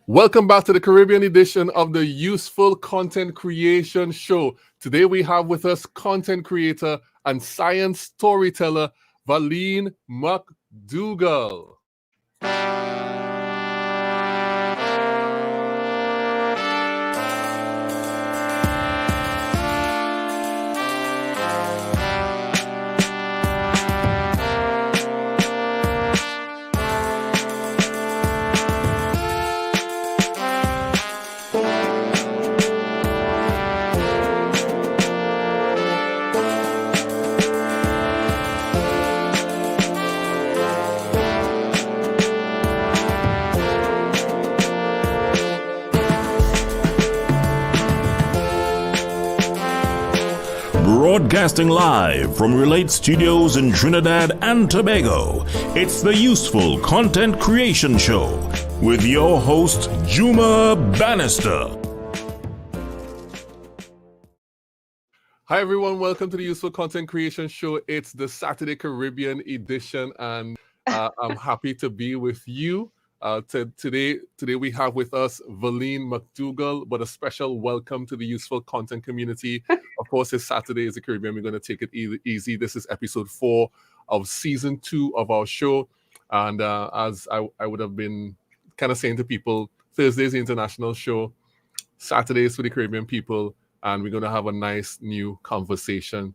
Welcome back to the Caribbean edition of the Useful Content Creation Show. Today we have with us content creator and science storyteller, Valene McDougall. Broadcasting live from Relate Studios in Trinidad and Tobago, it's the Useful Content Creation Show with your host, Juma Bannister. Hi everyone, welcome to the Useful Content Creation Show. It's the Saturday Caribbean edition, and I'm happy to be with you. Today we have with us Valene McDougall, but a special welcome to the Useful Content community. Of course, it's Saturday is the Caribbean. We're going to take it easy. This is episode 4 of season 2 of our show. And as I would have been kind of saying to people, Thursday's the international show, Saturdays for the Caribbean people, and we're going to have a nice new conversation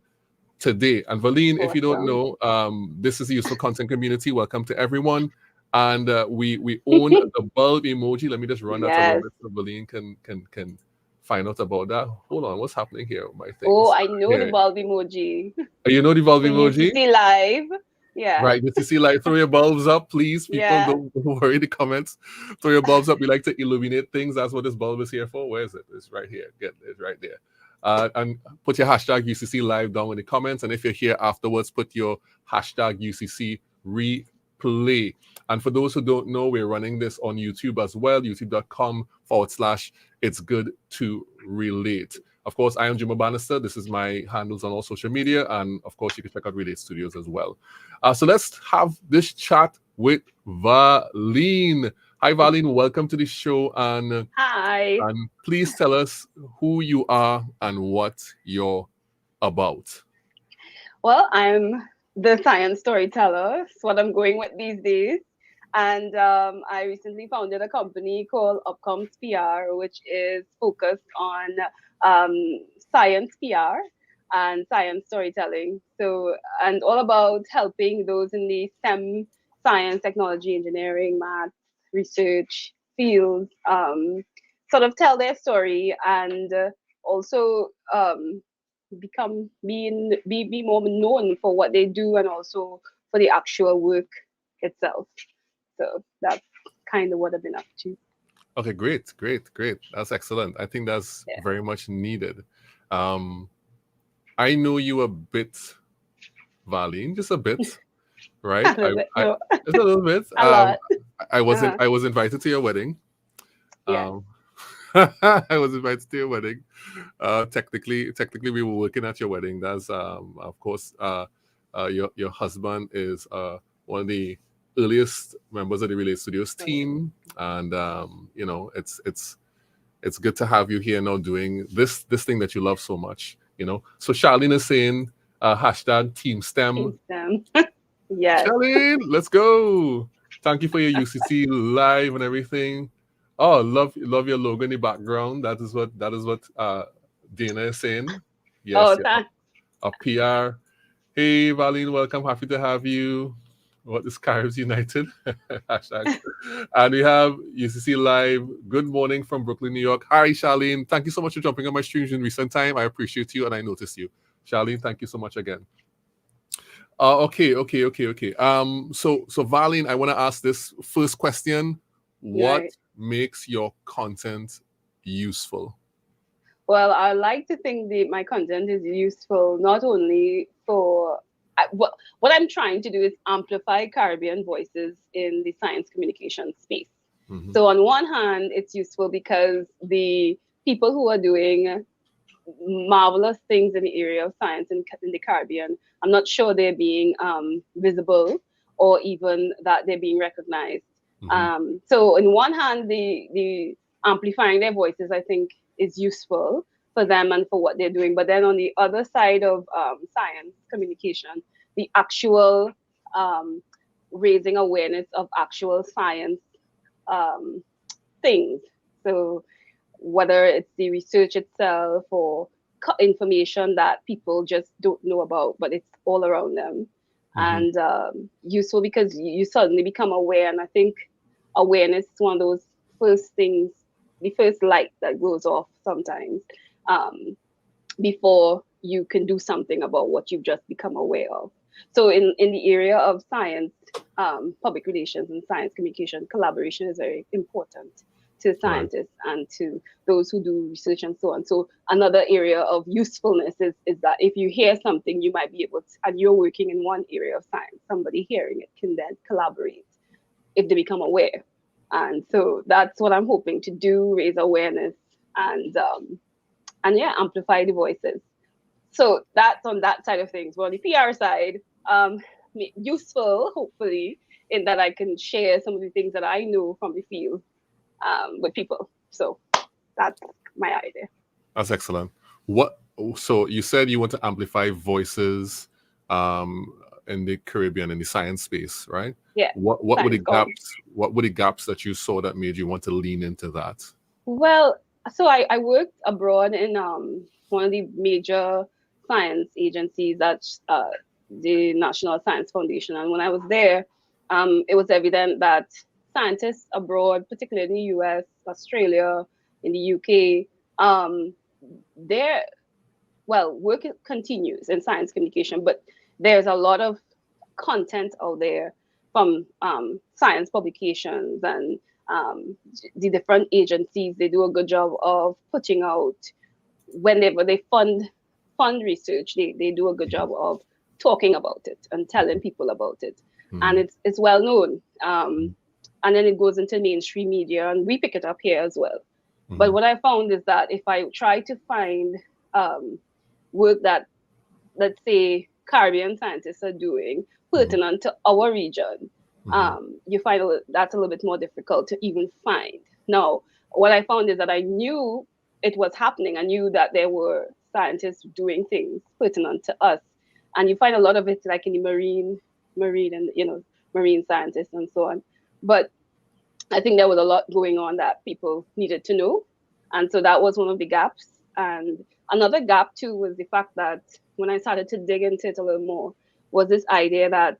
today. And Valene, if you don't know, this is the Useful Content community. Welcome to everyone. And we own the BULB emoji. Let me just run that a little bit so Valene can find out about that. Hold on, what's happening here with my things? Oh, I know the BULB emoji. You know the BULB emoji? UCC Live. Yeah. Right, UCC Live. Throw your bulbs up, please. People, don't worry, the comments. Throw your bulbs up. We like to illuminate things. That's what this bulb is here for. Where is it? It's right here. Get it right there. And put your hashtag UCC Live down in the comments. And if you're here afterwards, put your hashtag UCC replay. And for those who don't know, we're running this on YouTube as well, youtube.com/It's Good to Relate. Of course, I am Juma Bannister. This is my handles on all social media. And of course, you can check out Relate Studios as well. So let's have this chat with Valene. Hi, Valene. Welcome to the show. And hi. And please tell us who you are and what you're about. Well, I'm the science storyteller. That's what I'm going with these days. And I recently founded a company called Upcomes PR, which is focused on science PR and science storytelling. So, and all about helping those in the STEM, science, technology, engineering, math, research fields, sort of tell their story and also be more known for what they do and also for the actual work itself. So that's kind of what I've been up to. Okay, great. That's excellent. I think that's very much needed. I know you a bit, Valene, just a bit, right? Just a little bit. A lot. I was invited to your wedding. Yeah. I was invited to your wedding. Technically, we were working at your wedding. That's of course, your husband is one of the earliest members of the Relate Studios team, and you know, it's good to have you here now doing this thing that you love so much. You know, so Charlene is saying hashtag Team STEM. Yes. Charlene, let's go. Thank you for your UCC Live and everything. Oh, love your logo in the background. That is what Dana is saying. Yes. Oh, thanks. A PR. Hey, Valene, welcome. Happy to have you. What is Caribs United? Hashtag. And we have UCC Live. Good morning from Brooklyn, New York. Hi, Charlene. Thank you so much for jumping on my streams in recent time. I appreciate you and I noticed you. Charlene, thank you so much again. Okay. So Valene, I want to ask this first question. What makes your content useful? Well, I like to think my content is useful not only for what I'm trying to do is amplify Caribbean voices in the science communication space. Mm-hmm. So on one hand, it's useful because the people who are doing marvelous things in the area of science in the Caribbean, I'm not sure they're being visible or even that they're being recognized. So on one hand, the amplifying their voices, I think, is useful for them and for what they're doing. But then on the other side of science communication, the actual raising awareness of actual science things. So whether it's the research itself or information that people just don't know about, but it's all around them, and useful because you suddenly become aware. And I think awareness is one of those first things, the first light that goes off sometimes, before you can do something about what you've just become aware of. So in the area of science, public relations and science communication, collaboration is very important to scientists and to those who do research and so on. So another area of usefulness is that if you hear something, you might be able to, and you're working in one area of science, somebody hearing it can then collaborate if they become aware. And so that's what I'm hoping to do, raise awareness and yeah, amplify the voices. So that's on that side of things. But on the PR side, useful, hopefully, in that I can share some of the things that I know from the field with people. So that's my idea. That's excellent. So you said you want to amplify voices in the Caribbean, in the science space, right? Yeah. What were the gaps? What were the gaps that you saw that made you want to lean into that? Well, so I worked abroad in one of the major science agencies, that's the National Science Foundation. And when I was there, it was evident that scientists abroad, particularly in the US, Australia, in the UK, work continues in science communication, but there's a lot of content out there from science publications and the different agencies. They do a good job of putting out, whenever they fund research, they do a good job of talking about it and telling people about it. And it's well known. And then it goes into mainstream media, and we pick it up here as well. But what I found is that if I try to find work that, let's say, Caribbean scientists are doing pertinent to our region, you find that's a little bit more difficult to even find. Now, what I found is that I knew it was happening. I knew that there were scientists doing things pertinent to us. And you find a lot of it like in the marine and, marine scientists and so on. But I think there was a lot going on that people needed to know. And so that was one of the gaps. And another gap too was the fact that when I started to dig into it a little more, was this idea that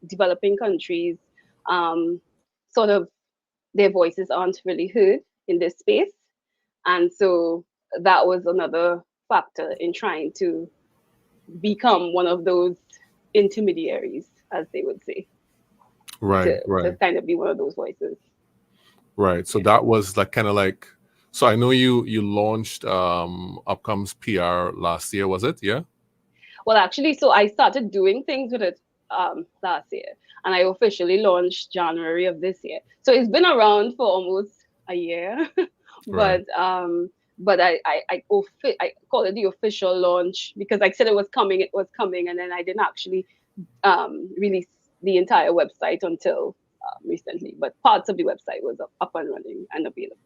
developing countries, sort of their voices aren't really heard in this space. And so that was another factor in trying to become one of those intermediaries, as they would say. Right. To kind of be one of those voices. Right. So that was so I know you launched Upcome's PR last year, was it? Yeah. Well, actually, so I started doing things with it last year, and I officially launched January of this year. So it's been around for almost a year, but I call it the official launch because I said it was coming, and then I didn't actually release the entire website until recently. But parts of the website was up and running and available.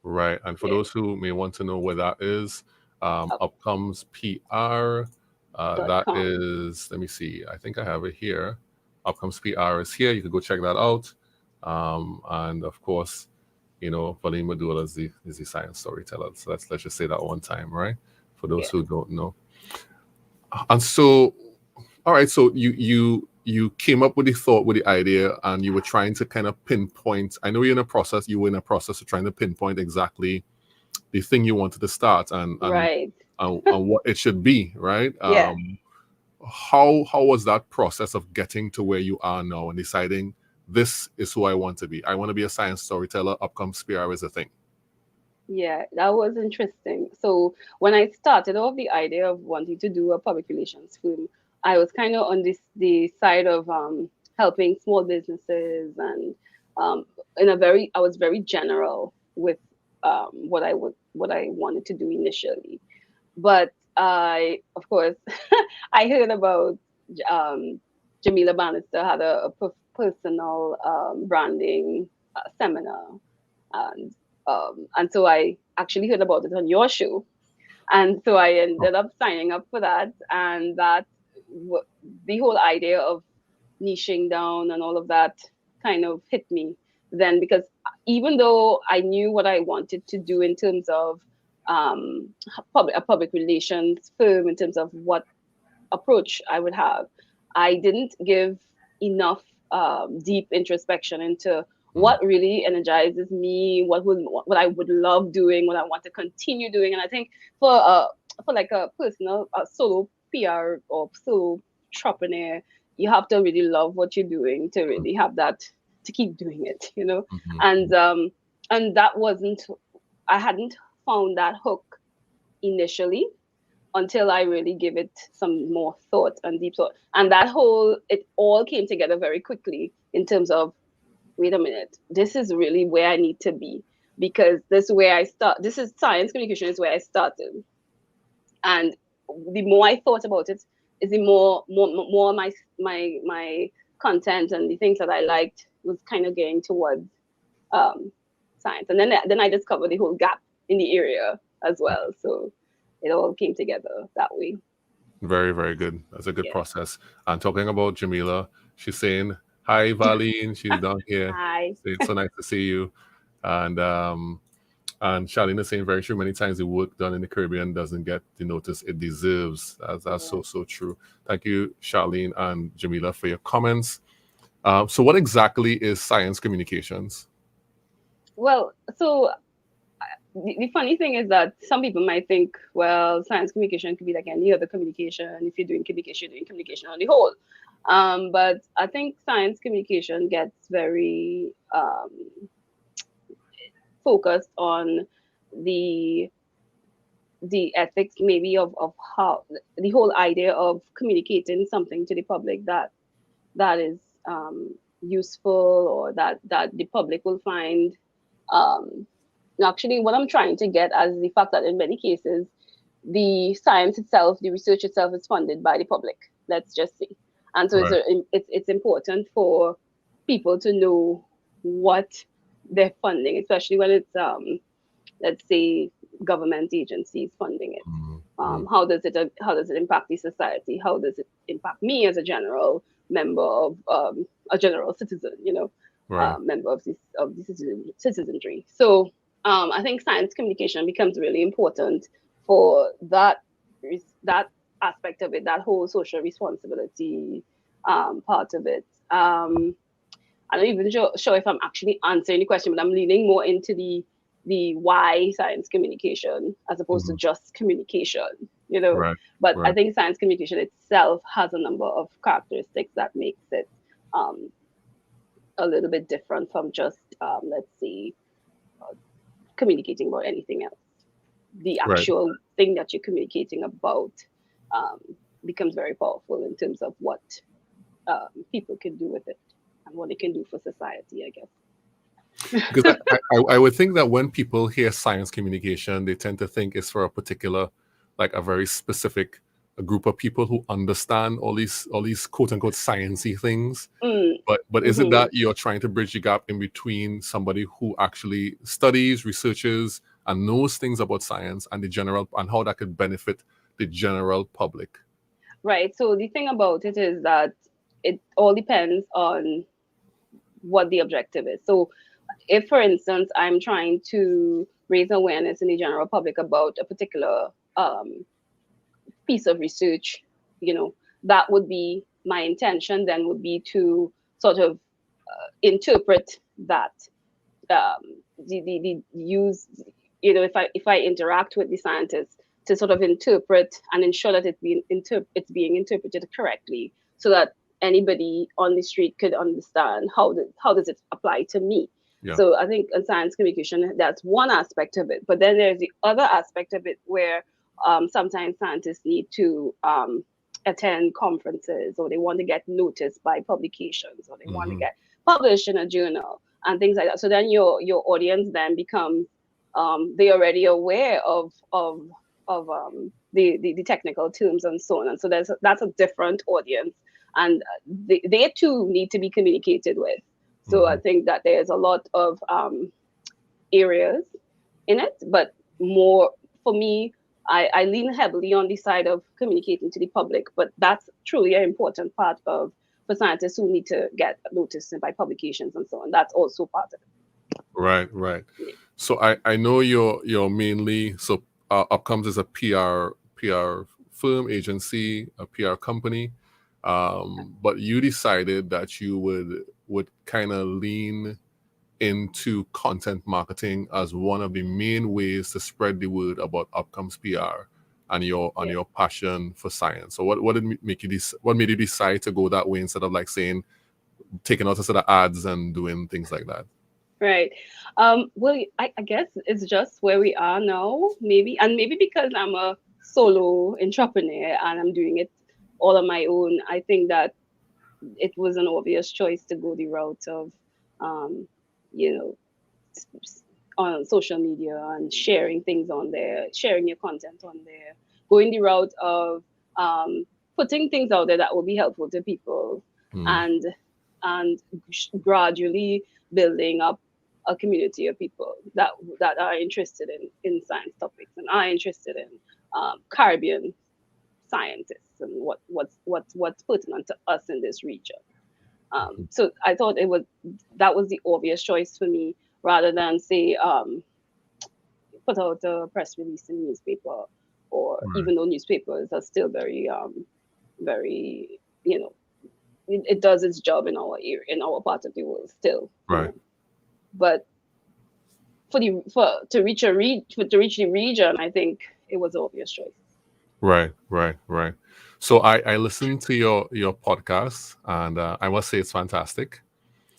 Right, and for those who may want to know where that is, Upcome's PR. That is, let me see, I think I have it here. Upcome's PR is here. You can go check that out. And of course, Valene McDougall is the science storyteller. So let's just say that one time, right? For those who don't know. And so, all right, so you came up with the thought, with the idea, and you were trying to kind of pinpoint. I know you were in a process of trying to pinpoint exactly the thing you wanted to start and what it should be, right? How was that process of getting to where you are now and deciding this is who I want to be? I want to be a science storyteller. Upcome's PR is a thing. Yeah, that was interesting. So when I started off the idea of wanting to do a public relations film, I was kind of on the side of helping small businesses, and I was very general with what I wanted to do initially. But of course, I heard about Jamila Bannister had a personal branding seminar, and so I actually heard about it on your show, and so I ended up signing up for that, and the whole idea of niching down and all of that kind of hit me then, because even though I knew what I wanted to do in terms of a public relations firm, in terms of what approach I would have, I didn't give enough deep introspection into what really energizes me, what I would love doing, what I want to continue doing. And I think for like a personal solo PR or solo entrepreneur, you have to really love what you're doing to really have that, to keep doing it, you know. And that wasn't, I hadn't found that hook initially until I really give it some more thought and deep thought. And it all came together very quickly in terms of, wait a minute, this is really where I need to be, because this is where I start. This is science communication is where I started. And the more I thought about it, is the more my content and the things that I liked was kind of getting towards science. And then I discovered the whole gap in the area as well. So it all came together that way. Very, very good. That's a good process. And talking about Jamila, she's saying, hi, Valene. She's down here. Hi. It's so nice to see you. And Charlene is saying, very true. Many times the work done in the Caribbean doesn't get the notice it deserves. That's so true. Thank you, Charlene and Jamila, for your comments. So what exactly is science communications? Well, so the funny thing is that some people might think, well, science communication could be like any other communication. If you're doing communication, you're doing communication on the whole. But I think science communication gets very focused on the ethics maybe of how the whole idea of communicating something to the public that is useful, or that the public will find. Actually, what I'm trying to get as the fact that in many cases, the science itself, the research itself is funded by the public. Let's just see. And so it's important for people to know what they're funding, especially when it's, let's say, government agencies funding it. How does it impact the society? How does it impact me as a general member of a general citizen? You know, member of the citizenry. So I think science communication becomes really important for that aspect of it, that whole social responsibility part of it. I'm not even sure if I'm actually answering the question, but I'm leaning more into the why science communication as opposed to just communication, you know. But I think science communication itself has a number of characteristics that makes it a little bit different from just, let's see, communicating about anything else. The actual thing that you're communicating about becomes very powerful in terms of what people can do with it and what it can do for society, I guess. Because I would think that when people hear science communication, they tend to think it's for a particular, like a very specific group of people who understand all these quote unquote sciencey things. But is it that you're trying to bridge the gap in between somebody who actually studies, researches, and knows things about science and and how that could benefit the general public? Right. So the thing about it is that it all depends on what the objective is. So if, for instance, I'm trying to raise awareness in the general public about a particular piece of research, you know, that would be my intention then, would be to sort of interpret that, the use, you know, if I interact with the scientists, to sort of interpret and ensure that it's being interpreted correctly, so that anybody on the street could understand how does it apply to me. So I think in science communication, that's one aspect of it. But then there's the other aspect of it where sometimes scientists need to attend conferences, or they want to get noticed by publications, or they want to get published in a journal and things like that. So then your audience then becomes they're already aware of the technical terms and so on. And so that's a different audience. and they too need to be communicated with. So I think that there's a lot of areas in it, but more for me, I lean heavily on the side of communicating to the public, but that's truly an important part of for scientists who need to get noticed by publications and so on. That's also part of it. Right. So I know you're mainly Upcomes is a PR firm, agency, a PR company, but you decided that you would kind of lean into content marketing as one of the main ways to spread the word about Upcomes PR and your passion for science. So what did make you what made you decide to go that way instead of like saying taking out a set of ads and doing things like that? Right. Well, I guess it's just where we are now, maybe, and maybe because I'm a solo entrepreneur and I'm doing it all on my own. I think that it was an obvious choice to go the route of, you know, on social media and sharing things on there, sharing your content on there, going the route of putting things out there that will be helpful to people, and gradually building up a community of people that are interested in science topics and are interested in Caribbean scientists and what's pertinent to us in this region. So I thought that was the obvious choice for me, rather than say put out a press release in newspaper, or even though newspapers are still very it does its job in our area, in our part of the world still. Right. But to reach the region, I think it was an obvious choice. Right. So I listened to your podcast, and I must say it's fantastic.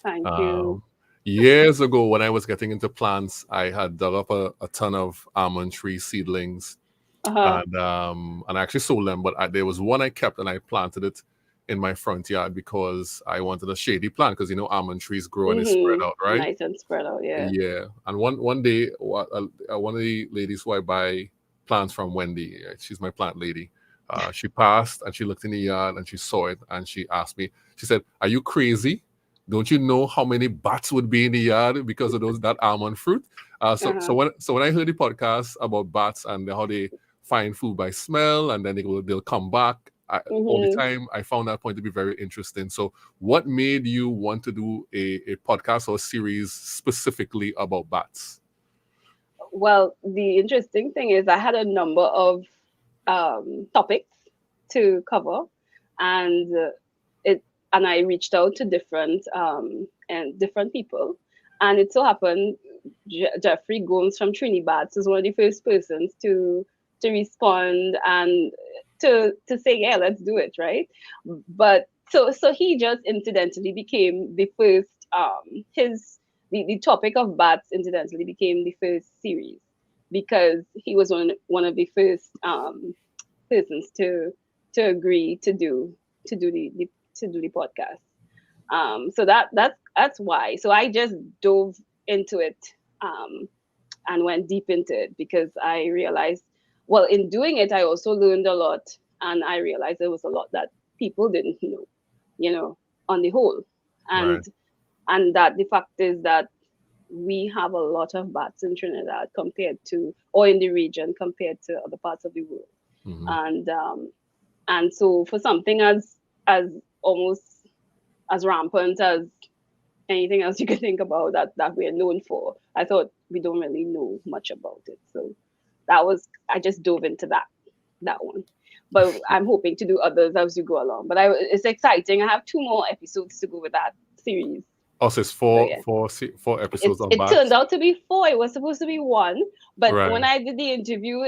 Thank you. Years ago, when I was getting into plants, I had dug up a ton of almond tree seedlings, and I actually sold them. But there was one I kept, and I planted it in my front yard because I wanted a shady plant, because almond trees grow and they spread out, right? Nice and spread out, yeah. Yeah. And one day, one of the ladies who I buy plants from, Wendy, she's my plant lady. She passed and she looked in the yard and she saw it and she asked me. She said, "Are you crazy? Don't you know how many bats would be in the yard because of that almond fruit?" So when I heard the podcast about bats and how they find food by smell, and then they'll come back, all the time, I found that point to be very interesting. So what made you want to do a podcast or a series specifically about bats? Well, the interesting thing is I had a number of topics to cover, and I reached out to different people, and it so happened Jeffrey Gomes from Trinidad was one of the first persons to respond and to say, yeah, let's do it, right? But so he just incidentally became the first the topic of bats incidentally became the first series, because he was one of the first persons to agree to do the podcast. So that's why. So I just dove into it and went deep into it, because I realized, well, in doing it, I also learned a lot, and I realized there was a lot that people didn't know, on the whole, and that the fact is that we have a lot of bats in Trinidad or in the region compared to other parts of the world, and so for something as almost as rampant as anything else you could think about that we're known for, I thought we don't really know much about it. So I just dove into that one. But I'm hoping to do others as we go along. But it's exciting. I have 2 more episodes to go with that series. Oh, so it's four episodes of bats? It turned out to be 4. It was supposed to be 1. But when I did the interview,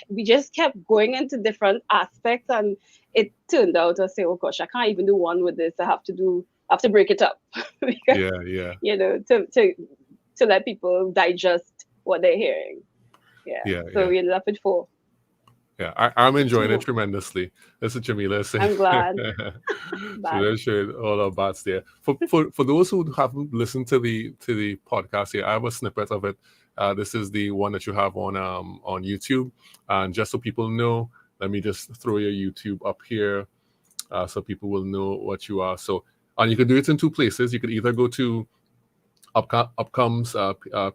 we just kept going into different aspects, and it turned out to say, oh gosh, I can't even do 1 with this. I have to break it up. Because, to let people digest what they're hearing. So we ended up with 4. Yeah, I'm enjoying it tremendously. This is Jamila saying. I'm glad. So shared all our bats there. For those who haven't listened to the podcast here, I have a snippet of it. This is the one that you have on YouTube, and just so people know, let me just throw your YouTube up here. so people will know what you are. So, and you can do it in two places. You could either go to Upcome's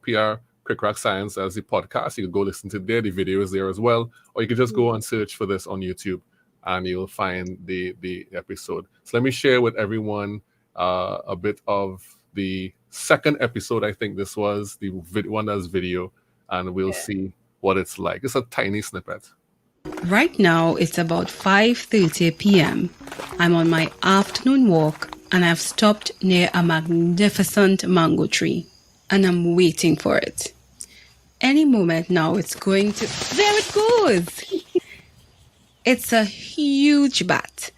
PR Quick Crack Science as the podcast. You can go listen to there. The video is there as well. Or you can just go and search for this on YouTube and you'll find the episode. So let me share with everyone a bit of the second episode. I think this was the one that's video, and we'll see what it's like. It's a tiny snippet. Right now, it's about 5:30 p.m. I'm on my afternoon walk and I've stopped near a magnificent mango tree and I'm waiting for it. Any moment now, it's going to... There it goes! It's a huge bat.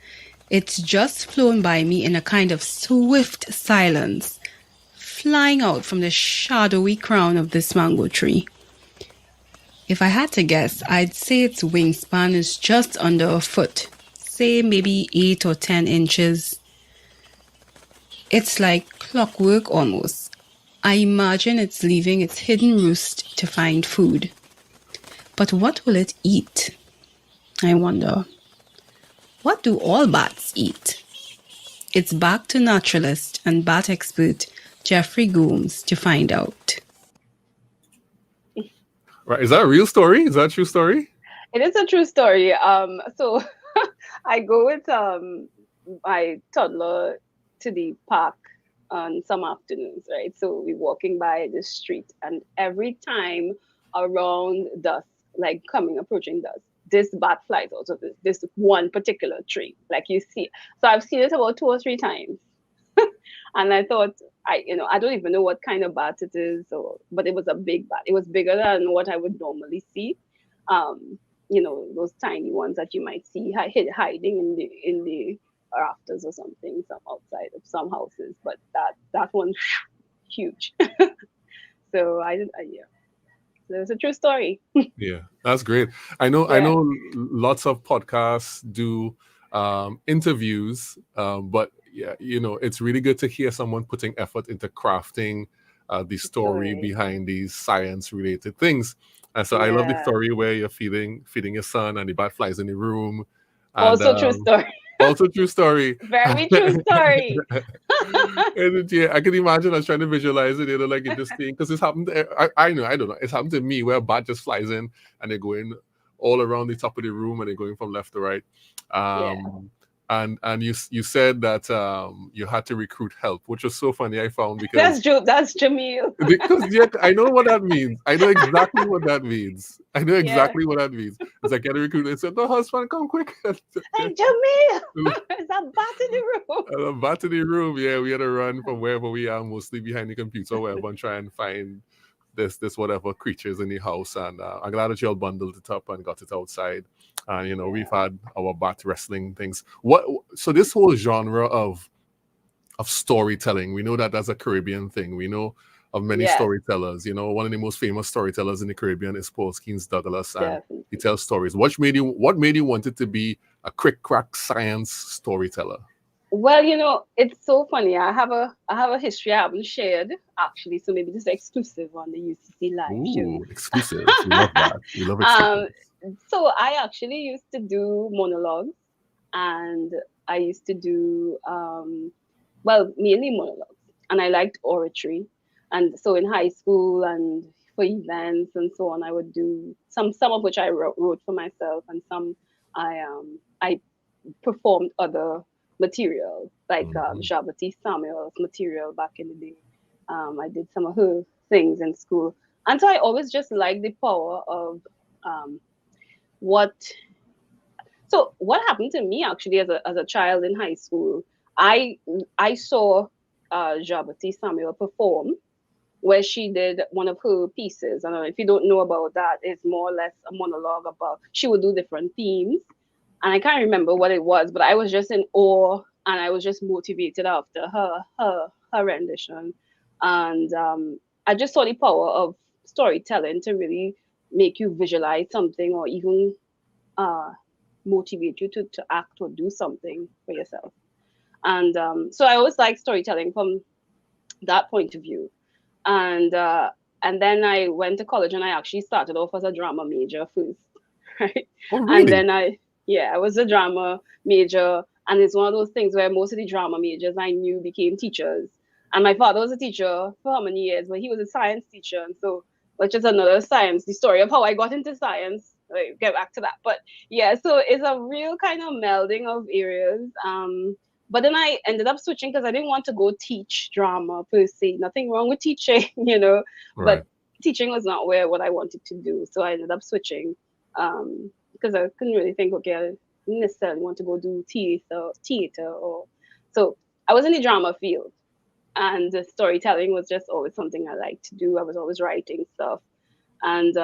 It's just flown by me in a kind of swift silence, flying out from the shadowy crown of this mango tree. If I had to guess, I'd say its wingspan is just under a foot, say maybe 8 or 10 inches. It's like clockwork almost. I imagine it's leaving its hidden roost to find food. But what will it eat? I wonder. What do all bats eat? It's back to naturalist and bat expert Jeffrey Gomes to find out. Right. Is that a real story? Is that a true story? It is a true story. So I go with my toddler to the park on some afternoons, right? So we're walking by the street, and every time around dusk, like approaching dusk, this bat flies out of this one particular tree. Like you see. So I've seen it about 2 or 3 times. And I thought, I don't even know what kind of bat it is, but it was a big bat. It was bigger than what I would normally see. Those tiny ones that you might see hiding in the rafters or something, some outside of some houses. But that one, huge. So so it's a true story. Yeah, that's great. I know lots of podcasts do interviews, but yeah, it's really good to hear someone putting effort into crafting the story behind these science-related things. And so I love the story where you're feeding your son and the bat flies in the room. And, also true story. Also true story. Very true story. And yeah, I can imagine. I was trying to visualize it, like it just thing, because it's happened. I don't know. It's happened to me where a bat just flies in and they're going all around the top of the room and they're going from left to right. And you said that you had to recruit help, which was so funny. I found because that's Jamil. Because I know what that means. I know exactly what that means. It's like, get a recruit. I said, "No, husband, come quick." Hey, Jamil, there's a bat in the room. A bat in the room. Yeah, we had to run from wherever we are, mostly behind the computer, or wherever, and try and find this whatever creatures in the house. And I'm glad that you all bundled it up and got it outside. And we've had our bat wrestling things. So this whole genre of storytelling, we know that that's a Caribbean thing. We know of many storytellers. One of the most famous storytellers in the Caribbean is Paul Skeens Douglas, and he tells stories. What made you want it to be a quick crack science storyteller? Well, it's so funny. I have a history I haven't shared actually, so maybe this is exclusive on the UCC live show. Exclusive. We love that. We love exclusive. So I actually used to do monologues, and I used to do mainly monologues, and I liked oratory. And so in high school and for events and so on, I would do some of which I wrote for myself, and some I performed other material, like Jean-Baptiste Samuel's material back in the day. I did some of her things in school. And so I always just liked the power of what happened to me actually as a child in high school. I saw Jean-Baptiste Samuel perform, where she did one of her pieces. I don't know if you don't know about that. It's more or less a monologue about, she would do different themes. And I can't remember what it was, but I was just in awe, and I was just motivated after her rendition. And I just saw the power of storytelling to really make you visualize something, or even motivate you to act or do something for yourself. And so I always like storytelling from that point of view. And then I went to college, and I actually started off as a drama major first, right? Oh, really? And then I was a drama major, And it's one of those things where most of the drama majors I knew became teachers. And my father was a teacher for how many years? But he was a science teacher. And so, which is another science, the story of how I got into science. I'll get back to that. But yeah, so it's a real kind of melding of areas. But then I ended up switching because I didn't want to go teach drama per se. Nothing wrong with teaching, Right. but teaching was not what I wanted to do. So I ended up switching because I couldn't really think, okay, I didn't necessarily want to go do theater or so I was in the drama field, and the storytelling was just always something I liked to do. I was always writing stuff, and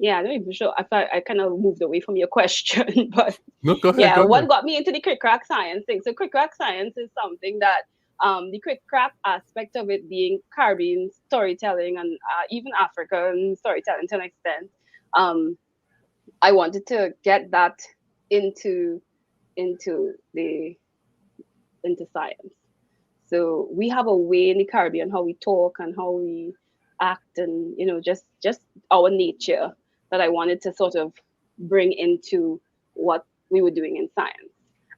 yeah, I'm not even sure. I kind of moved away from your question, but No, go ahead. yeah, Go what ahead. got me into the crick crack science thing? So crick crack science is something that the crick crack aspect of it being Caribbean storytelling and even African storytelling to an extent. I wanted to get that into into the into science. So we have a way in the Caribbean how we talk and how we act, and just our nature that I wanted to sort of bring into what we were doing in science.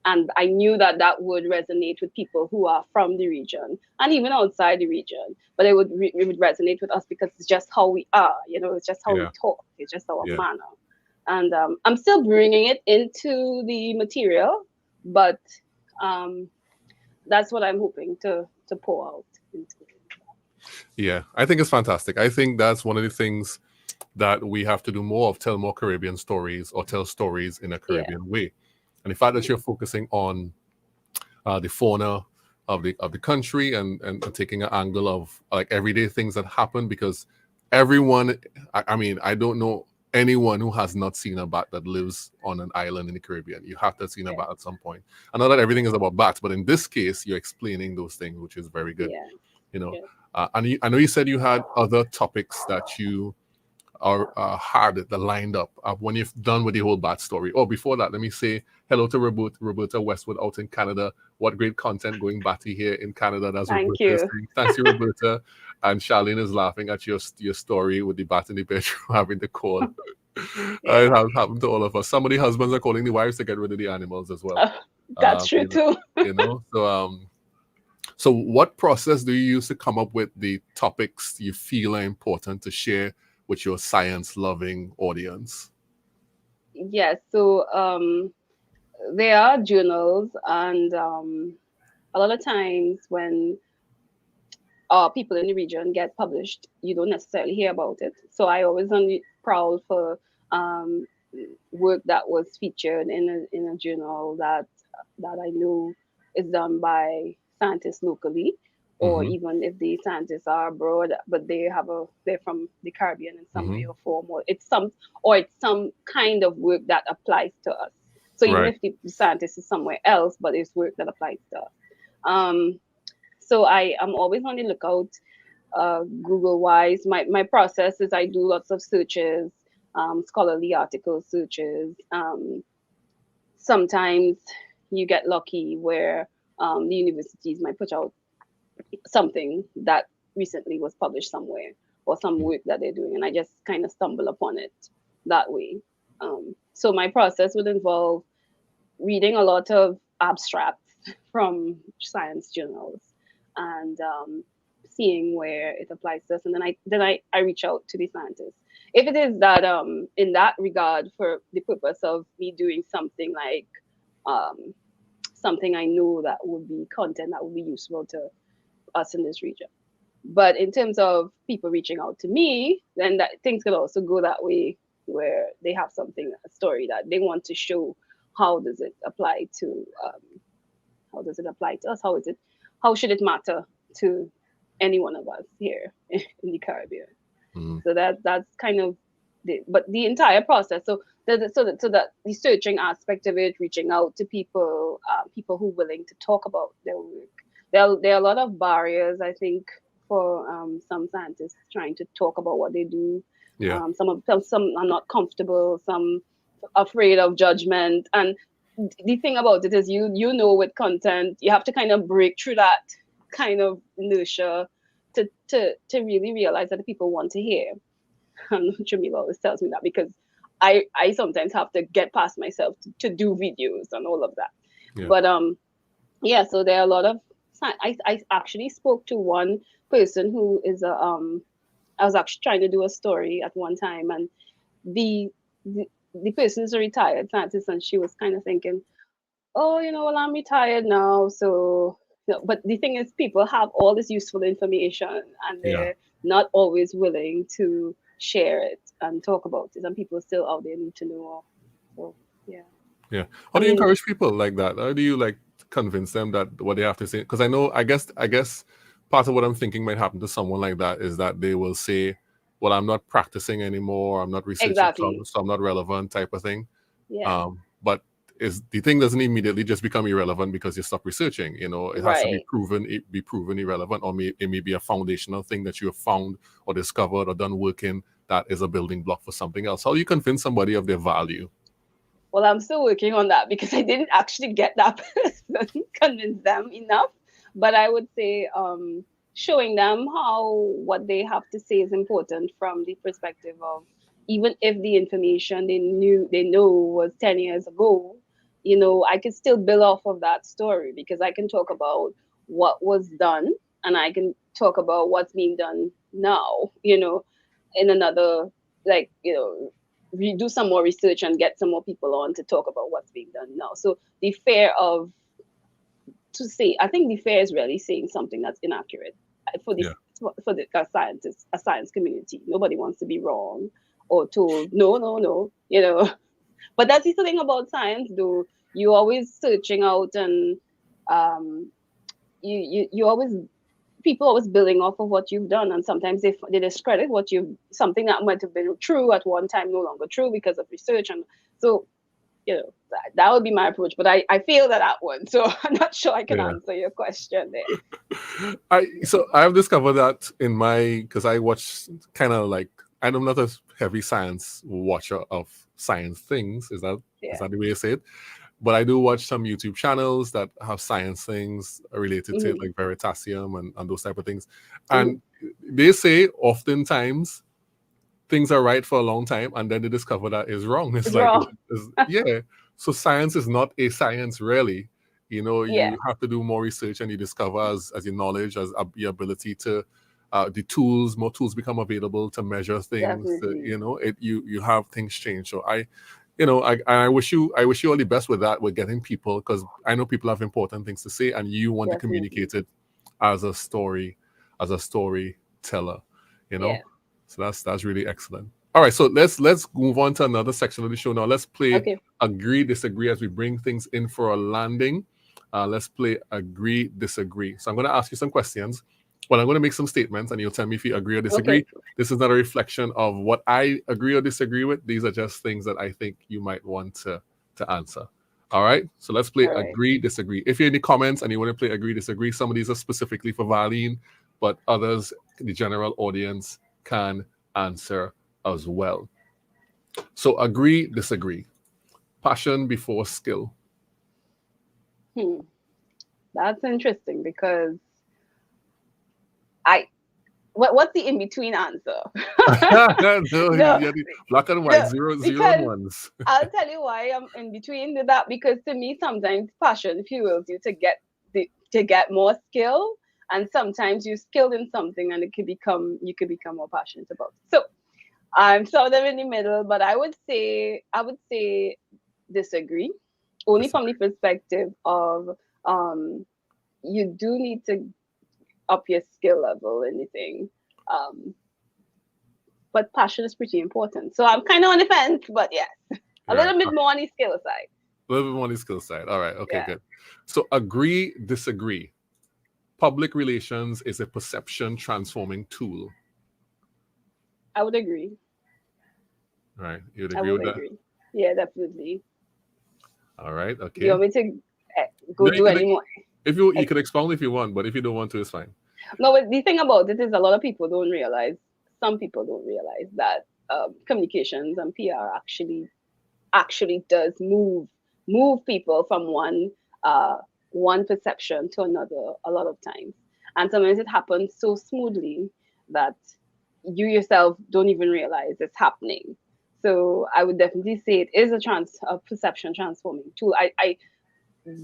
And I knew that that would resonate with people who are from the region and even outside the region. But it would resonate with us because it's just how we are. It's just how we Yeah. talk. It's just our Yeah. manner. And I'm still bringing it into the material, but um, that's what I'm hoping to pour out into. Yeah. I think it's fantastic. I think that's one of the things that we have to do more of, tell more Caribbean stories or tell stories in a Yeah. Caribbean way. And the fact that you're focusing on the fauna of the country and taking an angle of like everyday things that happen, because everyone, I mean, I don't know anyone who has not seen a bat that lives on an island in the Caribbean. You have to have seen a Yeah. bat at some point. I know that everything is about bats, but in this case, you're explaining those things, which is very good. Yeah. Yeah. And I know you said you had other topics that you had that lined up when you've done with the whole bat story. Oh, before that, let me say hello to Roberta Westwood out in Canada. What great content going batty here in Canada. That's Thank Roberta you. saying. Thanks you, Roberta. And Charlene is laughing at your story with the bat in the bedroom having the call. Yeah. It has happened to all of us. Some of the husbands are calling the wives to get rid of the animals as well. That's true too. So what process do you use to come up with the topics you feel are important to share with your science-loving audience? Yes. So there are journals, and a lot of times when people in the region get published, you don't necessarily hear about it. So I always on the prowl for work that was featured in a journal that I know is done by scientists locally, or Mm-hmm. even if the scientists are abroad, but they're from the Caribbean in some way Mm-hmm. or form, or it's some kind of work that applies to us. So even Right. if the scientist is somewhere else, but it's work that applies to us. So I am always on the lookout, Google wise. My process is I do lots of searches, scholarly article searches. Sometimes you get lucky where the universities might put out something that recently was published somewhere, or some work that they're doing, and I just kind of stumble upon it that way. So my process would involve reading a lot of abstracts from science journals, and seeing where it applies to us, and then I reach out to the scientists. If it is that in that regard, for the purpose of me doing something like something I know that would be content that would be useful to us in this region. But in terms of people reaching out to me, then that things could also go that way, where they have a story that they want to show. How does it apply to us? How should it matter to any one of us here in the Caribbean? Mm-hmm. So that's kind of the entire process. So the researching aspect of it, reaching out to people, people who are willing to talk about their work. There are a lot of barriers, I think, for some scientists trying to talk about what they do. Yeah. Some are not comfortable, some afraid of judgment, and the thing about it is, with content, you have to kind of break through that kind of inertia to really realize that the people want to hear. And Jamila always tells me that, because I sometimes have to get past myself to do videos and all of that. Yeah. But yeah, so there are a lot of I actually spoke to one person who is a I was actually trying to do a story at one time, and the the person is a retired scientist, and she was kind of thinking, oh, well, I'm retired now, so but the thing is, people have all this useful information, and Yeah. they're not always willing to share it and talk about it, and people still out there need to know. So yeah, Yeah. How I do you mean, encourage people like that? How do you like convince them that what they have to say? Because I guess part of what I'm thinking might happen to someone like that is that they will say, "Well, I'm not practicing anymore. I'm not researching, exactly. so I'm not relevant," type of thing. Yeah, But is the thing doesn't immediately just become irrelevant because you stop researching. It has to be right. proven irrelevant, or it may be a foundational thing that you have found or discovered or done work in that is a building block for something else. How do you convince somebody of their value? Well, I'm still working on that because I didn't actually get that person, convince them enough. But I would say showing them how what they have to say is important from the perspective of, even if the information they know was 10 years ago, I could still build off of that story, because I can talk about what was done, and I can talk about what's being done now, in another, like, do some more research and get some more people on to talk about what's being done now. So the fear of to say, I think the fear is really saying something that's inaccurate for Yeah. the scientists, a science community. Nobody wants to be wrong or told no, no, no. But that's the thing about science, though. You always searching out, and um, you always, people always building off of what you've done, and sometimes they discredit what you've, something that might have been true at one time no longer true because of research. And so that would be my approach, but I failed at that one, so I'm not sure I can Yeah. answer your question there. I've discovered that in my, because I watch kind of like, I'm not a heavy science watcher of science things. Is Yeah. that the way you say it? But I do watch some YouTube channels that have science things related to it, Hmm. like Veritasium and those type of things. Hmm. And they say oftentimes things are right for a long time, and then they discover that is wrong. It's It's like, wrong. yeah. So science is not a science, really. Yeah, You have to do more research, and you discover as your knowledge, as your ability to, more tools become available to measure things. definitely. You have things change. So I wish you all the best with that, with getting people, because I know people have important things to say, and you want to Definitely. communicate it as a storyteller. You know, Yeah. so that's really excellent. All right, so let's move on to another section of the show now. Let's play Okay. agree disagree as we bring things in for a landing. Let's play agree disagree. So I'm going to ask you some questions. Well, I'm going to make some statements, and you'll tell me if you agree or disagree. Okay. This is not a reflection of what I agree or disagree with. These are just things that I think you might want to answer. All right, so let's play All right. agree disagree. If you have any comments and you want to play agree disagree, some of these are specifically for Valene, but others, the general audience, can answer as well. So agree disagree. Passion before skill. Hmm. That's interesting, because I what's the in between answer? No, No, black and white, no, zero and because ones. I'll tell you why I'm in between with that, because to me sometimes passion fuels you to get more skill, and sometimes you're skilled in something and you could become more passionate about it. So I'm sort of in the middle, but I would say disagree, only from the Disagree. perspective of um you do need to up your skill level, anything. Um but passion is pretty important. So I'm kind of on the fence, but yes, a Right. little bit more on the skill side. A little bit more on the skill side. All right. Okay, Yeah, good. So agree, disagree. Public relations is a perception transforming tool. I would agree. Right. You'd I agree would with that? agree. Yeah, definitely. All right. Do you Okay. want me to go No, you do could, any more? if you could expound if you want, but if you don't want to, it's fine. No, but the thing about it is, a lot of people don't realize. Some people don't realize that communications and PR actually does move people from one perception to another a lot of times, and sometimes it happens so smoothly that you yourself don't even realize it's happening. So I would definitely say it is a perception transforming tool. I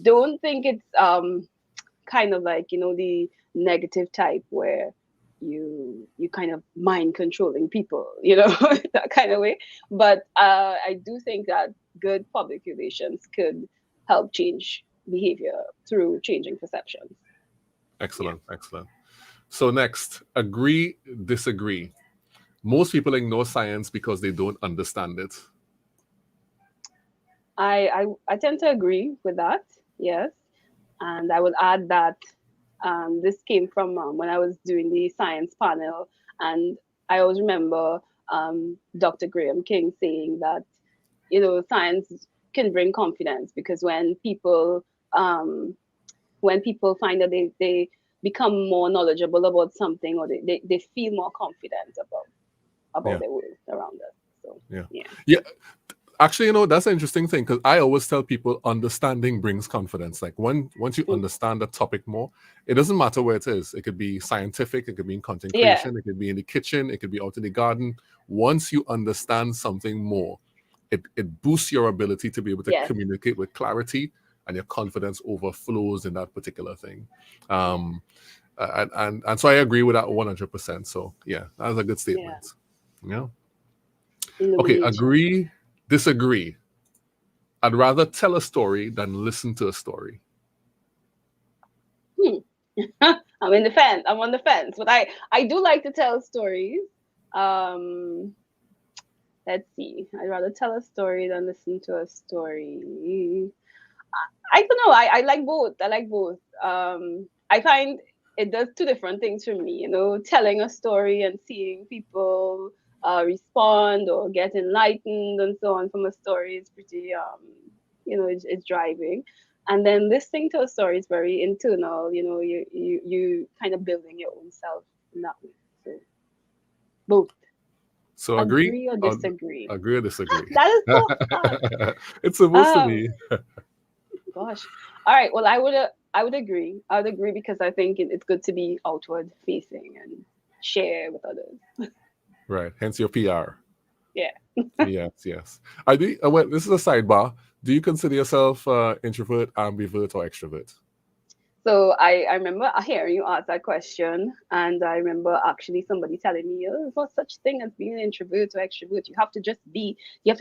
don't think it's kind of like, the negative type where you kind of mind controlling people, that kind of way. But I do think that good public relations could help change behavior through changing perceptions. Excellent, excellent. So next, agree, disagree. Most people ignore science because they don't understand it. I tend to agree with that, yes. And I would add that this came from when I was doing the science panel, and I always remember Dr. Graham King saying that, science can bring confidence, because when people find that they become more knowledgeable about something, or they feel more confident about their world around us. So yeah. Actually, that's an interesting thing, because I always tell people understanding brings confidence. Like once you understand the topic more, it doesn't matter where it is. It could be scientific, it could be in content creation, it could be in the kitchen, it could be out in the garden. Once you understand something more, it boosts your ability to be able to communicate with clarity, and your confidence overflows in that particular thing. And so I agree with that 100%. So yeah, that's a good statement. Yeah. Okay, agree, disagree. I'd rather tell a story than listen to a story. I'm on the fence, but I do like to tell stories. Let's see. I'd rather tell a story than listen to a story. I don't know. I like both. I find it does two different things for me. Telling a story and seeing people respond or get enlightened and so on from a story is pretty, it's driving. And then listening to a story is very internal. You kind of building your own self in that way. So both. So agree or disagree? Agree or disagree? That is so hard. It's supposed to be. Gosh. All right. Well, I would agree. I would agree, because I think it's good to be outward facing and share with others. Right. Hence your PR. Yeah. Yes. I do. Well, this is a sidebar. Do you consider yourself introvert, ambivert, or extrovert? So I remember hearing you ask that question, and I remember actually somebody telling me, there's no such thing as being an introvert or extrovert. You have to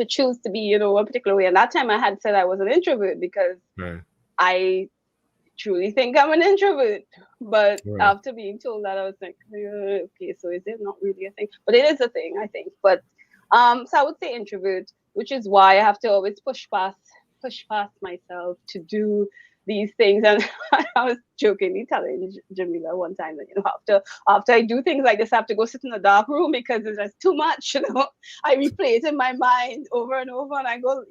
choose to be, one particular way. And that time I had said I was an introvert, because I truly think I'm an introvert. But after being told that, I was like, okay, so is it not really a thing? But it is a thing, I think. But so I would say introvert, which is why I have to always push past myself to do these things. And I was jokingly telling Jamila one time that after I do things like this, I have to go sit in a dark room, because it's just too much. I replay it in my mind over and over, and I go,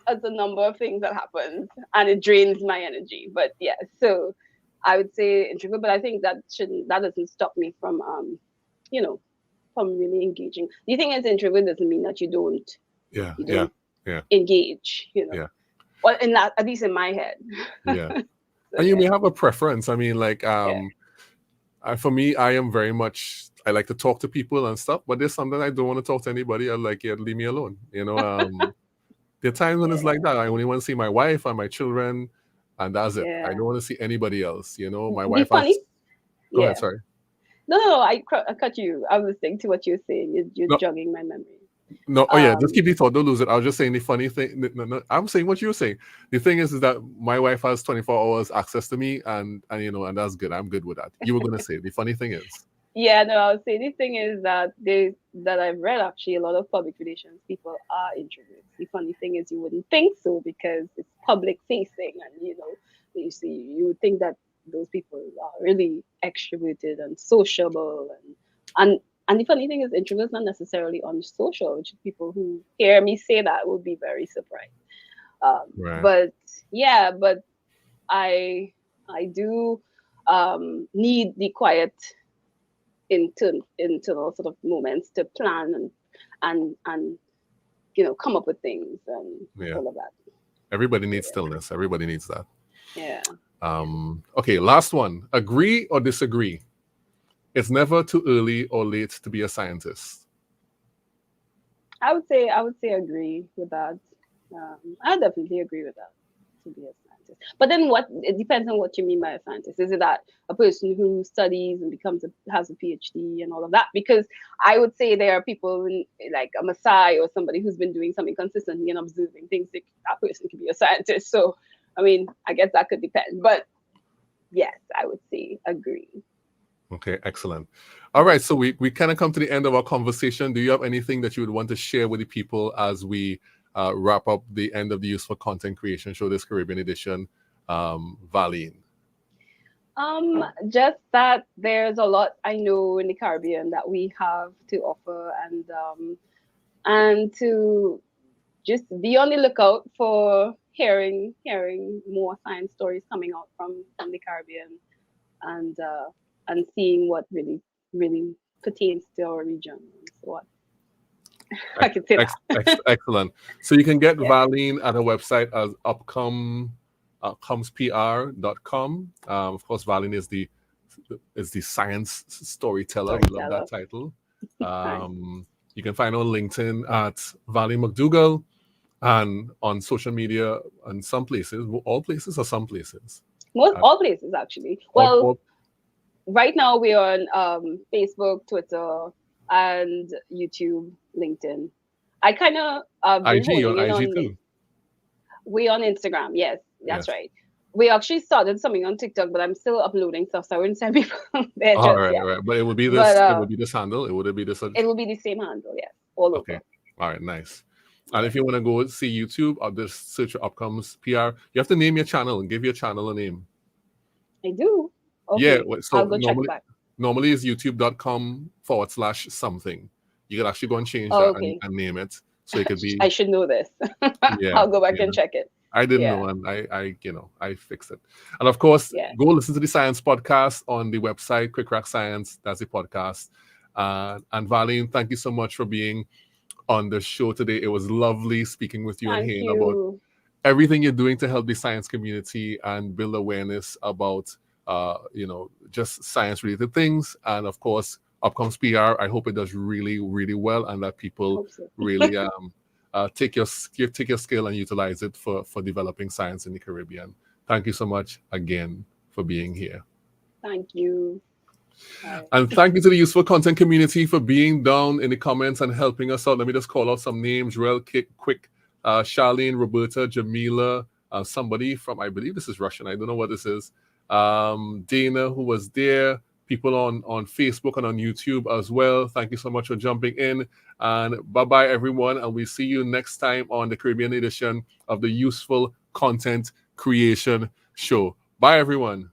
as a number of things that happens, and it drains my energy. But yeah, so I would say introvert, but I think that doesn't stop me from from really engaging. The thing is, introvert doesn't mean that you don't engage. Well, in that, at least in my head. Yeah. So, and you may have a preference. I mean, like, for me, I am very much, I like to talk to people and stuff, but there's something I don't want to talk to anybody. I'm like, leave me alone. There are times when it's like that. I only want to see my wife and my children, and that's it. I don't want to see anybody else. My wife. Go ahead, sorry. No, I cut you. I was listening to what you're saying. You're jogging my memory. No, just keep the thought. Don't lose it. I was just saying the funny thing. No, I'm saying what you were saying. The thing is that my wife has 24 hours access to me, and and that's good. I'm good with that. You were gonna say the funny thing is. Yeah, no, I was saying the thing is that I've read actually a lot of public relations people are introverts. The funny thing is you wouldn't think so, because it's public facing, and you would think that those people are really extroverted and sociable, and the funny thing is, introverts not necessarily unsocial, which people who hear me say that will be very surprised. But I do need the quiet internal sort of moments to plan and come up with things and all of that. Everybody needs stillness. Everybody needs that. Yeah. Okay, last one. Agree or disagree? It's never too early or late to be a scientist. I would say agree with that. I definitely agree with that, to be a scientist. scientist. But then it depends on what you mean by a scientist. Is it that a person who studies and has a PhD and all of that? Because I would say there are people like a Maasai or somebody who's been doing something consistently and observing things. That person could be a scientist. So, I mean, I guess that could depend. But yes, I would say agree. Okay, excellent. All right, so we kind of come to the end of our conversation. Do you have anything that you would want to share with the people as we wrap up the end of the Useful Content Creation Show, this Caribbean edition, Valene? Just that there's a lot I know in the Caribbean that we have to offer, and to just be on the lookout for hearing more science stories coming out from the Caribbean, and seeing what really pertains to our region. So what I can say that. Excellent. So you can get Valene at her website as upcomespr.com. Of course, Valene is the science storyteller. We love that title. You can find her on LinkedIn at Valene McDougall, and on social media and some places, all places or some places? All places, actually. Well, right now we're on Facebook, Twitter, and YouTube, LinkedIn. I kind of IG too. We're on Instagram. Yes, that's right. We actually started something on TikTok, but I'm still uploading stuff, so I wouldn't send people there just yet. Right. But it would be this. It would be this handle. It would be this. It will be the same handle. Yes, all over. Okay. All right. Nice. And if you want to go see YouTube or just search for Upcomes PR, you have to name your channel and give your channel a name. I do. Okay. Yeah. So I'll go check it back. Normally it's youtube.com/something. You can actually go and change that and name it. So it could be. I should know this. I'll go back and check it. I didn't know, and I fixed it. And of course, go listen to the Science Podcast on the website, Quick Crack Science. That's the podcast. And Valene, thank you so much for being on the show today. It was lovely speaking with you and hearing about everything you're doing to help the science community and build awareness about just science related things. And of course, Upcomes PR, I hope it does really, really well, and that people really take your skill and utilize it for developing science in the Caribbean. Thank you so much again for being here. Thank you. And thank you to the Useful Content community for being down in the comments and helping us out. Let me just call out some names real quick. Charlene, Roberta, Jamila, somebody from, I believe this is Russian. I don't know what this is. Dana, who was there. People on Facebook and on YouTube as well. Thank you so much for jumping in. And bye-bye, everyone. And we'll see you next time on the Caribbean edition of the Useful Content Creation Show. Bye, everyone.